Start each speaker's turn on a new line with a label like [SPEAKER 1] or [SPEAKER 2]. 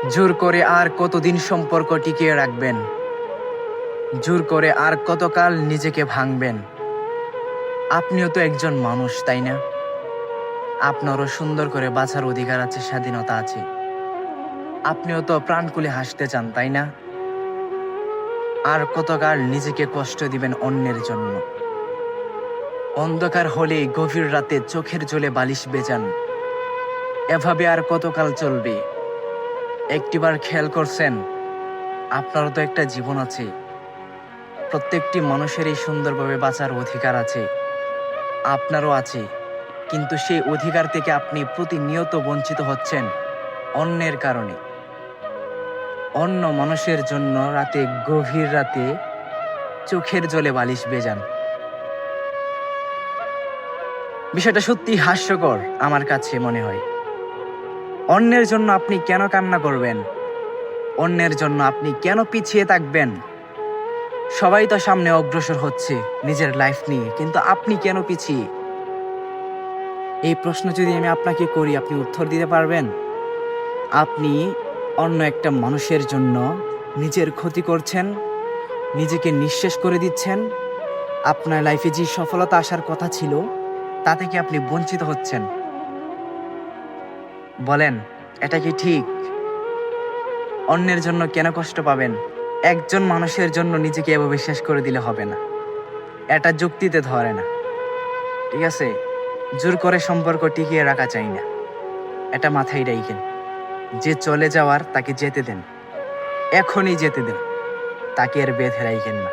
[SPEAKER 1] জোর করে আর কতদিন সম্পর্ক টিকিয়ে রাখবেন? জোর করে আর কতকাল নিজেকে ভাঙবেন? আপনিও তো একজন মানুষ, তাই না? আপনারও সুন্দর করে বাঁচার অধিকার আছে, স্বাধীনতা আছে। আপনিও তো প্রাণ খুলে হাসতে চান, তাই না? আর কতকাল নিজেকে কষ্ট দিবেন অন্যের জন্য? অন্ধকার হলে গভীর রাতে চোখের জলে বালিশ বেজান। এভাবে আর কতকাল চলবে? একটিবার খেয়াল করছেন, আপনারও তো একটা জীবন আছে। প্রত্যেকটি মানুষেরই সুন্দরভাবে বাঁচার অধিকার আছে, আপনারও আছে। কিন্তু সেই অধিকার থেকে আপনি প্রতিনিয়ত বঞ্চিত হচ্ছেন অন্যের কারণে। অন্য মানুষের জন্য গভীর রাতে চোখের জলে বালিশ ভেজান। বিষয়টা সত্যি হাস্যকর আমার কাছে মনে হয়। অন্যের জন্য আপনি কেন কান্না করবেন? অন্যের জন্য আপনি কেন পিছিয়ে থাকবেন? সবাই তো সামনে অগ্রসর হচ্ছে নিজের লাইফ নিয়ে, কিন্তু আপনি কেন পিছিয়ে? এই প্রশ্ন যদি আমি আপনাকে করি, আপনি উত্তর দিতে পারবেন? আপনি অন্য একটা মানুষের জন্য নিজের ক্ষতি করছেন, নিজেকে নিঃশেষ করে দিচ্ছেন। আপনার লাইফে যে সফলতা আসার কথা ছিল, তা থেকে আপনি বঞ্চিত হচ্ছেন। বলেন, এটা কি ঠিক? অন্যের জন্য কেন কষ্ট পাবেন? একজন মানুষের জন্য নিজেকে এভাবে শেষ করে দিলে হবে না। এটা যুক্তিতে ধরে না, ঠিক আছে? জোর করে সম্পর্ক টিকিয়ে রাখা চাই না, এটা মাথায় রাখেন। যে চলে যাওয়ার তাকে যেতে দেন, এখনই যেতে দেন, তাকে আর বেঁধে রাখেন না।